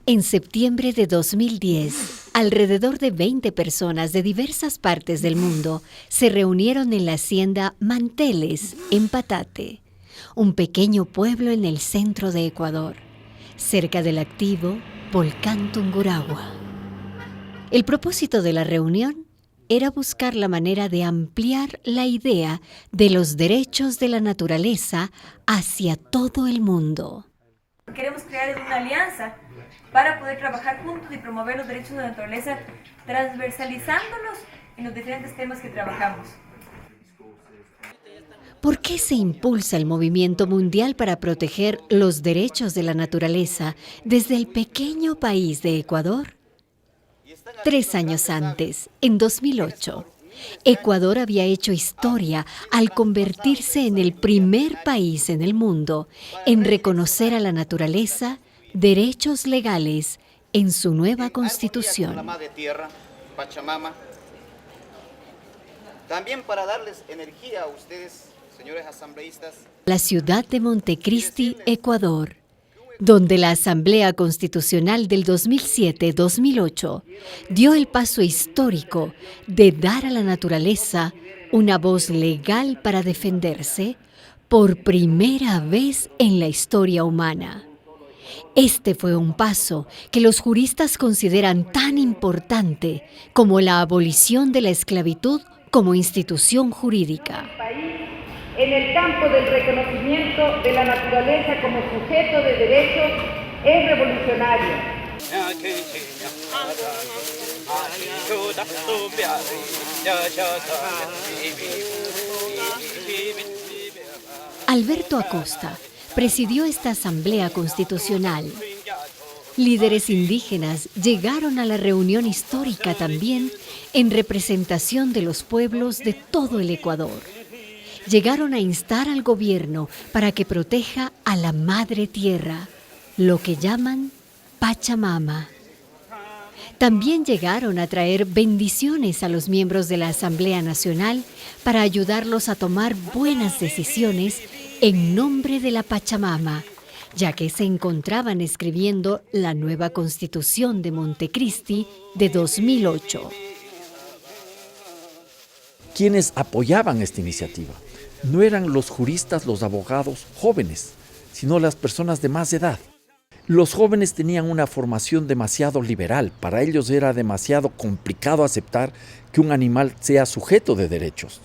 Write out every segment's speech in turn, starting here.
En septiembre de 2010, alrededor de 20 personas de diversas partes del mundo se reunieron en la hacienda Manteles, en Patate, un pequeño pueblo en el centro de Ecuador, cerca del activo volcán Tungurahua. El propósito de la reunión era buscar la manera de ampliar la idea de los derechos de la naturaleza hacia todo el mundo. Queremos crear una alianza para poder trabajar juntos y promover los derechos de la naturaleza, transversalizándolos en los diferentes temas que trabajamos. ¿Por qué se impulsa el movimiento mundial para proteger los derechos de la naturaleza desde el pequeño país de Ecuador? 3 años antes, en 2008, Ecuador había hecho historia al convertirse en el primer país en el mundo en reconocer a la naturaleza derechos legales en su nueva constitución. La madre tierra, Pachamama. También para darles energía a ustedes, señores asambleístas. La ciudad de Montecristi, Ecuador, donde la Asamblea Constitucional del 2007-2008 dio el paso histórico de dar a la naturaleza una voz legal para defenderse por primera vez en la historia humana. Este fue un paso que los juristas consideran tan importante como la abolición de la esclavitud como institución jurídica. En el campo del reconocimiento de la naturaleza como sujeto de derechos es revolucionario. Alberto Acosta presidió esta Asamblea Constitucional. Líderes indígenas llegaron a la reunión histórica también en representación de los pueblos de todo el Ecuador. Llegaron a instar al gobierno para que proteja a la madre tierra, lo que llaman Pachamama. También llegaron a traer bendiciones a los miembros de la Asamblea Nacional para ayudarlos a tomar buenas decisiones en nombre de la Pachamama, ya que se encontraban escribiendo la nueva Constitución de Montecristi de 2008. Quienes apoyaban esta iniciativa no eran los juristas, los abogados jóvenes, sino las personas de más edad. Los jóvenes tenían una formación demasiado liberal. Para ellos era demasiado complicado aceptar que un animal sea sujeto de derechos.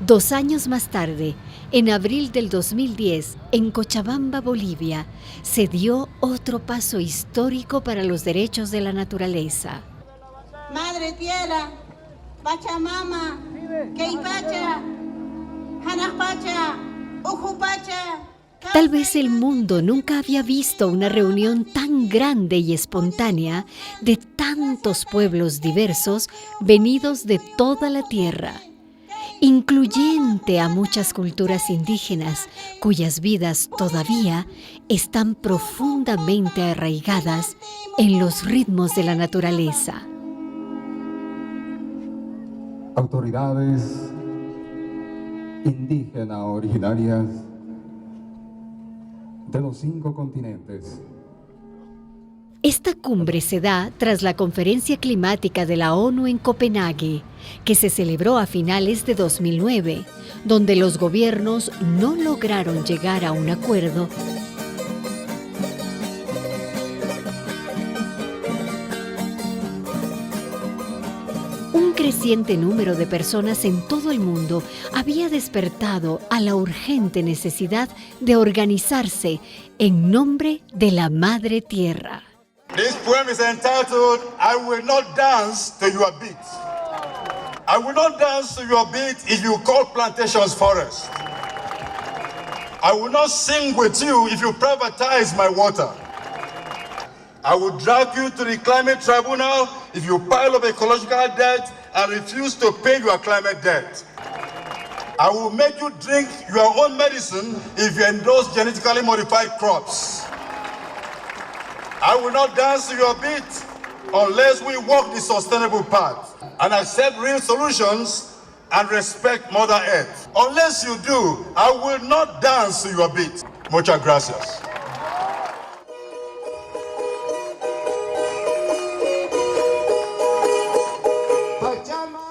2 años más tarde, en abril del 2010, en Cochabamba, Bolivia, se dio otro paso histórico para los derechos de la naturaleza. Madre tierra, Pachamama, Keipacha, Hanaspacha, Ujupacha. Tal vez el mundo nunca había visto una reunión tan grande y espontánea de tantos pueblos diversos venidos de toda la tierra, incluyente a muchas culturas indígenas cuyas vidas todavía están profundamente arraigadas en los ritmos de la naturaleza. Autoridades indígenas originarias de los 5 continentes. Esta cumbre se da tras la Conferencia Climática de la ONU en Copenhague, que se celebró a finales de 2009, donde los gobiernos no lograron llegar a un acuerdo. Un creciente número de personas en todo el mundo había despertado a la urgente necesidad de organizarse en nombre de la Madre Tierra. This poem is entitled, I will not dance to your beat. I will not dance to your beat if you call plantations forest. I will not sing with you if you privatize my water. I will drag you to the climate tribunal if you pile up ecological debt and refuse to pay your climate debt. I will make you drink your own medicine if you endorse genetically modified crops. I will not dance to your beat unless we walk the sustainable path and accept real solutions and respect Mother Earth. Unless you do, I will not dance to your beat. Muchas gracias.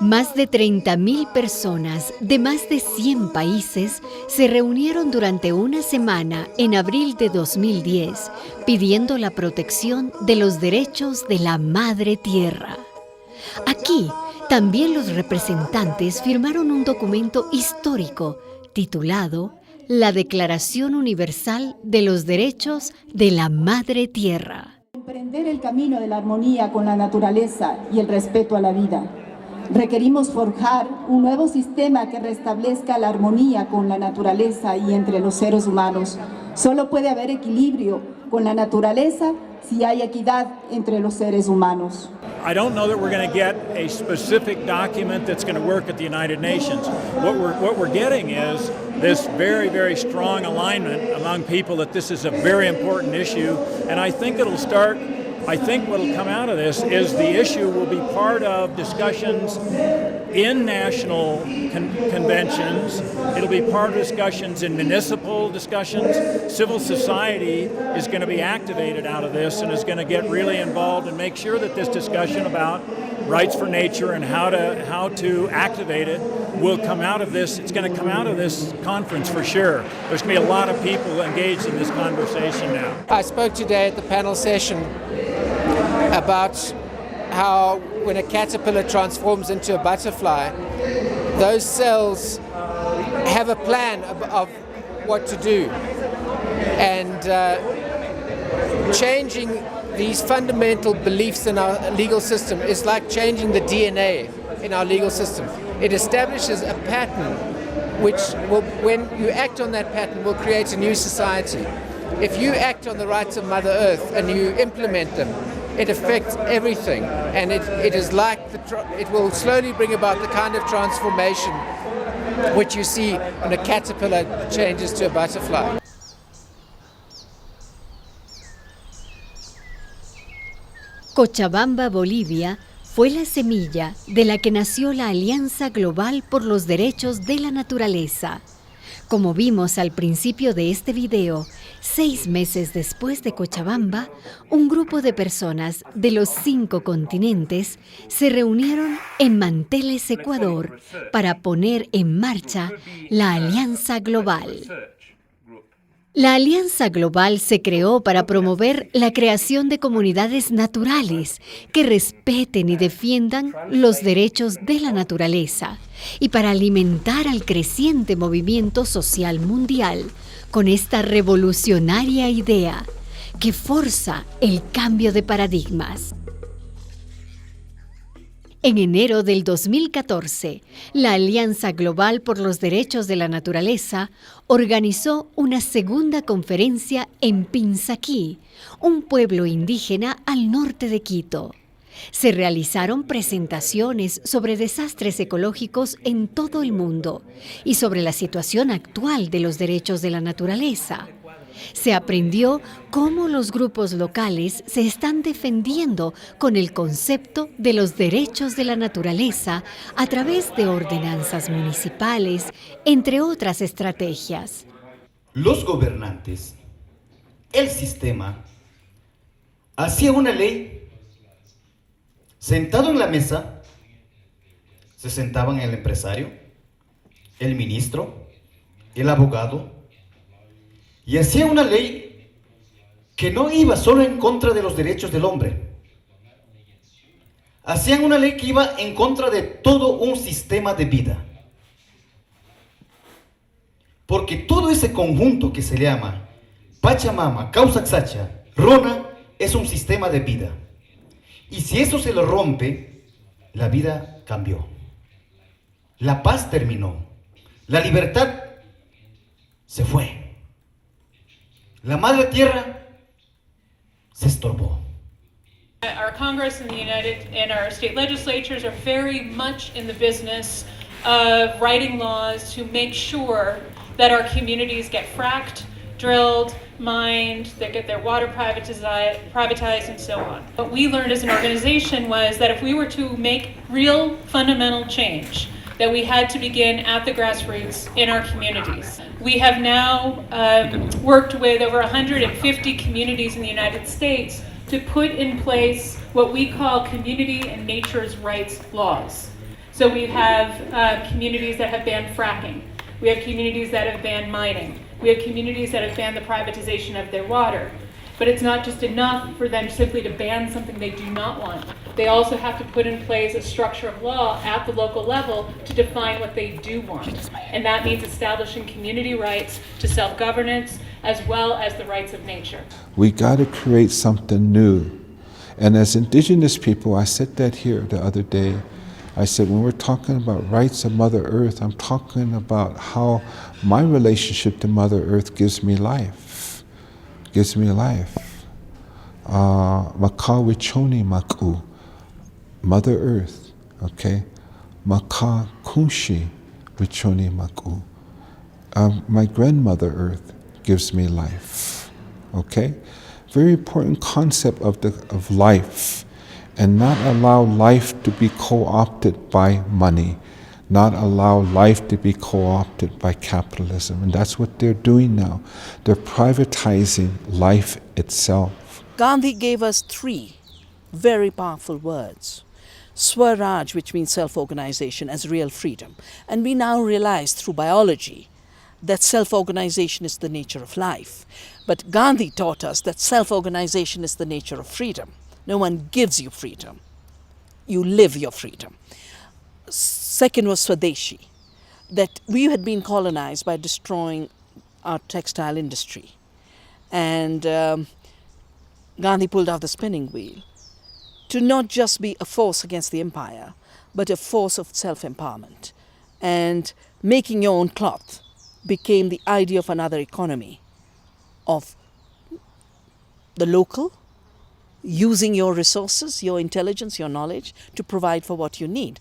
Más de 30.000 personas de más de 100 países se reunieron durante una semana en abril de 2010 pidiendo la protección de los derechos de la Madre Tierra. Aquí, también los representantes firmaron un documento histórico titulado La Declaración Universal de los Derechos de la Madre Tierra. Emprender el camino de la armonía con la naturaleza y el respeto a la vida. Requerimos forjar un nuevo sistema que restablezca la armonía con la naturaleza y entre los seres humanos. Solo puede haber equilibrio con la naturaleza si hay equidad entre los seres humanos. I don't know that we're going to get a specific document that's going to work at the United Nations. What we're getting is this very, very strong alignment among people that this is a very important issue, and I think what will come out of this is the issue will be part of discussions in national conventions. It'll be part of discussions in municipal discussions. Civil society is going to be activated out of this and is going to get really involved and make sure that this discussion about rights for nature and how to activate it will come out of this. It's going to come out of this conference for sure. There's going to be a lot of people engaged in this conversation now. I spoke today at the panel session about how when a caterpillar transforms into a butterfly, those cells have a plan of what to do. And changing these fundamental beliefs in our legal system is like changing the DNA in our legal system. It establishes a pattern which will, when you act on that pattern, will create a new society. If you act on the rights of Mother Earth and you implement them, it affects everything, and it is like it will slowly bring about the kind of transformation which you see when a caterpillar changes to a butterfly. Cochabamba, Bolivia, fue la semilla de la que nació la Alianza Global por los Derechos de la Naturaleza. Como vimos al principio de este video, 6 meses después de Cochabamba, un grupo de personas de los 5 continentes se reunieron en Manteles, Ecuador, para poner en marcha la Alianza Global. La Alianza Global se creó para promover la creación de comunidades naturales que respeten y defiendan los derechos de la naturaleza y para alimentar al creciente movimiento social mundial con esta revolucionaria idea que forza el cambio de paradigmas. En enero del 2014, la Alianza Global por los Derechos de la Naturaleza organizó una segunda conferencia en Pinzaquí, un pueblo indígena al norte de Quito. Se realizaron presentaciones sobre desastres ecológicos en todo el mundo y sobre la situación actual de los derechos de la naturaleza. Se aprendió cómo los grupos locales se están defendiendo con el concepto de los derechos de la naturaleza a través de ordenanzas municipales, entre otras estrategias. Los gobernantes, el sistema, hacía una ley, sentado en la mesa, se sentaban el empresario, el ministro, el abogado, y hacía una ley que no iba solo en contra de los derechos del hombre. Hacían una ley que iba en contra de todo un sistema de vida. Porque todo ese conjunto que se llama Pachamama, Causaxacha, Rona, es un sistema de vida. Y si eso se lo rompe, la vida cambió. La paz terminó. La libertad se fue. La Madre Tierra se estorbó. Our Congress and our state legislatures are very much in the business of writing laws to make sure that our communities get fracked, drilled, mined, that get their water privatized and so on. What we learned as an organization was that if we were to make real fundamental change, that we had to begin at the grassroots in our communities. We have now worked with over 150 communities in the United States to put in place what we call community and nature's rights laws. So we have communities that have banned fracking. We have communities that have banned mining. We have communities that have banned the privatization of their water. But it's not just enough for them simply to ban something they do not want. They also have to put in place a structure of law at the local level to define what they do want. And that means establishing community rights to self-governance as well as the rights of nature. We got to create something new. And as indigenous people, I said that here the other day. I said, when we're talking about rights of Mother Earth, I'm talking about how my relationship to Mother Earth gives me life. Gives me life. Maka wichoni maku, Mother Earth, okay? Maka kunshi wichoni maku. My grandmother Earth gives me life, okay? Very important concept of life, and not allow life to be co-opted by money, not allow life to be co-opted by capitalism. And that's what they're doing now. They're privatizing life itself. Gandhi gave us 3 very powerful words. Swaraj, which means self-organization, as real freedom. And we now realize through biology that self-organization is the nature of life. But Gandhi taught us that self-organization is the nature of freedom. No one gives you freedom. You live your freedom. Second was Swadeshi, that we had been colonized by destroying our textile industry. And Gandhi pulled out the spinning wheel to not just be a force against the empire, but a force of self-empowerment. And making your own cloth became the idea of another economy, of the local, using your resources, your intelligence, your knowledge to provide for what you need.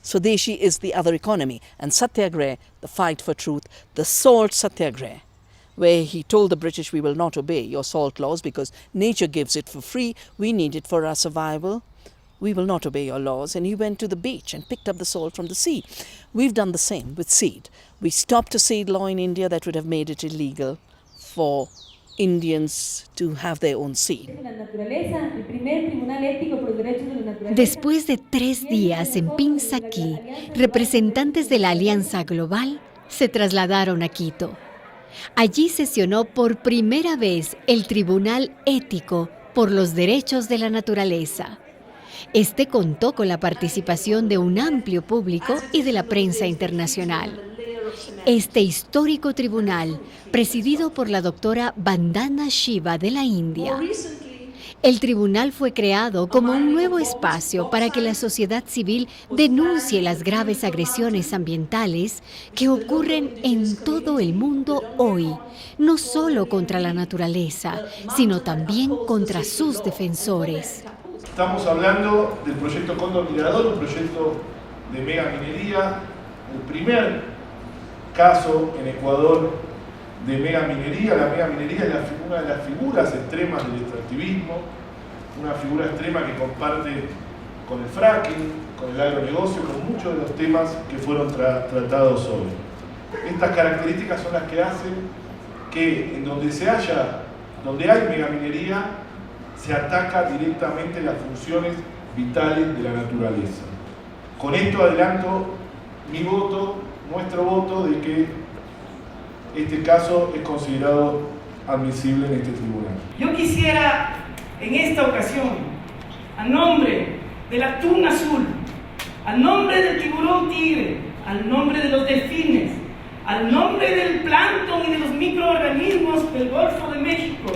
Swadeshi is the other economy, and Satyagraha, the fight for truth, the salt Satyagraha, where he told the British, we will not obey your salt laws because nature gives it for free, we need it for our survival, we will not obey your laws. And he went to the beach and picked up the salt from the sea. We've done the same with seed. We stopped a seed law in India that would have made it illegal for Indians to have their own seed. Después de 3 días en Pinsaki, representantes de la Alianza Global se trasladaron a Quito. Allí sesionó por primera vez el Tribunal Ético por los Derechos de la Naturaleza. Este contó con la participación de un amplio público y de la prensa internacional. Este histórico tribunal, presidido por la doctora Vandana Shiva de la India. El tribunal fue creado como un nuevo espacio para que la sociedad civil denuncie las graves agresiones ambientales que ocurren en todo el mundo hoy, no solo contra la naturaleza, sino también contra sus defensores. Estamos hablando del proyecto Cóndor Mirador, un proyecto de megaminería, el primer caso en Ecuador de megaminería. La megaminería es una de las figuras extremas del extractivismo, una figura extrema que comparte con el fracking, con el agronegocio, con muchos de los temas que fueron tratados hoy. Estas características son las que hacen que en donde hay megaminería, se ataca directamente las funciones vitales de la naturaleza. Con esto adelanto mi voto, nuestro voto, de que este caso es considerado admisible en este tribunal. Yo quisiera en esta ocasión, a nombre del atún azul, al nombre del tiburón tigre, al nombre de los delfines, al nombre del plancton y de los microorganismos del Golfo de México,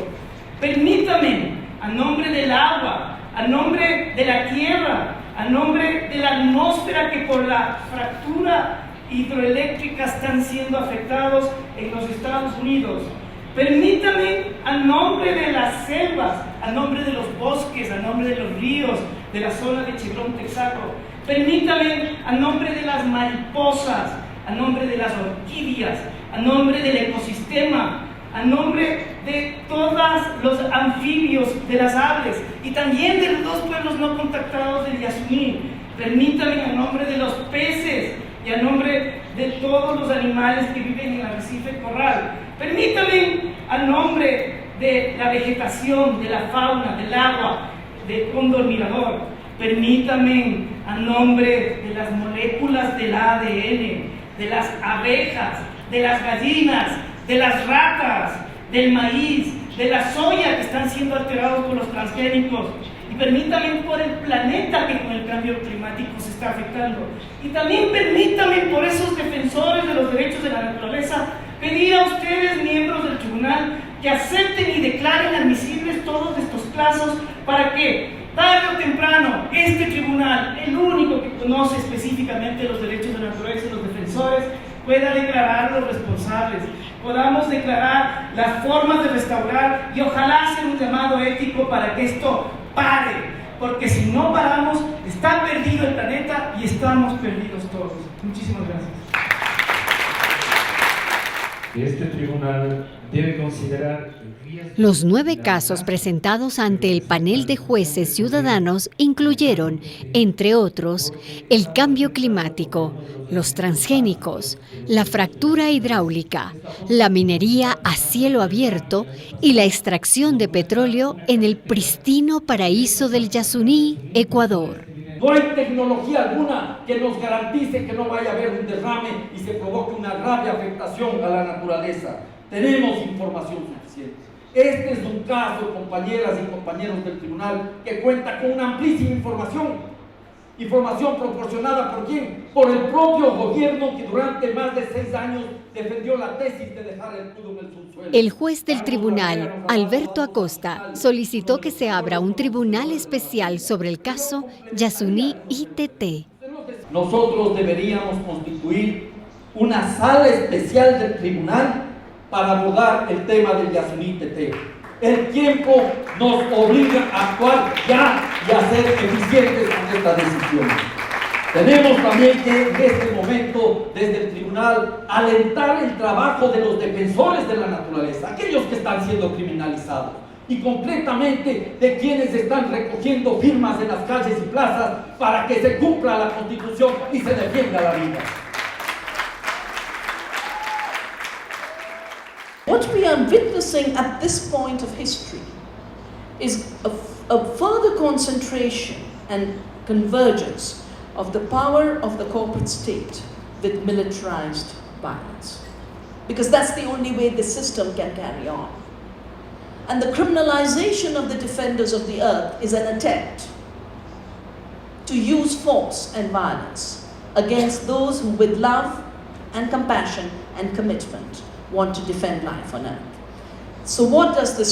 permítame, a nombre del agua, a nombre de la tierra, a nombre de la atmósfera que por la fractura hidroeléctrica están siendo afectados en los Estados Unidos. Permítame, a nombre de las selvas, a nombre de los bosques, a nombre de los ríos, de la zona de Chevron Texaco, permítame, a nombre de las mariposas, a nombre de las orquídeas, a nombre del ecosistema, a nombre de todos los anfibios, de las aves y también de los 2 pueblos no contactados del Yasuní. Permítame, a nombre de los peces y a nombre de todos los animales que viven en el arrecife coral. Permítame, a nombre de la vegetación, de la fauna, del agua, de cóndor mirador, permítame, a nombre de las moléculas del ADN, de las abejas, de las gallinas, de las ratas, del maíz, de la soya que están siendo alterados por los transgénicos, y permítame por el planeta que con el cambio climático se está afectando, y también permítame por esos defensores de los derechos de la naturaleza pedir a ustedes, miembros del tribunal, que acepten y declaren admisibles todos estos casos para que tarde o temprano este tribunal, el único que conoce específicamente los derechos de la naturaleza y los defensores, pueda declarar los responsables, podamos declarar las formas de restaurar y ojalá hacer un llamado ético para que esto pare, porque si no paramos, está perdido el planeta y estamos perdidos todos. Muchísimas gracias. Este tribunal debe considerar Los 9 casos presentados ante el panel de jueces ciudadanos incluyeron, entre otros, el cambio climático, los transgénicos, la fractura hidráulica, la minería a cielo abierto y la extracción de petróleo en el pristino paraíso del Yasuní, Ecuador. No hay tecnología alguna que nos garantice que no vaya a haber un derrame y se provoque una grave afectación a la naturaleza. Tenemos información suficiente. Este es un caso, compañeras y compañeros del tribunal, que cuenta con una amplísima información. Información proporcionada ¿por quién? Por el propio gobierno que durante más de 6 años defendió la tesis de dejar el escudo en el subsuelo. El juez del tribunal, Alberto Acosta, solicitó que se abra un tribunal especial sobre el caso Yasuní ITT. Nosotros deberíamos constituir una sala especial del tribunal para abordar el tema del Yasuní ITT. El tiempo nos obliga a actuar ya y a ser eficientes con esta decisión. Tenemos también que en este momento, desde el tribunal, alentar el trabajo de los defensores de la naturaleza, aquellos que están siendo criminalizados, y concretamente de quienes están recogiendo firmas en las calles y plazas para que se cumpla la Constitución y se defienda la vida. What we are witnessing at this point of history is a further concentration and convergence of the power of the corporate state with militarized violence. Because that's the only way the system can carry on. And the criminalization of the defenders of the earth is an attempt to use force and violence against those who with love and compassion and commitment want to defend life on earth. So what does this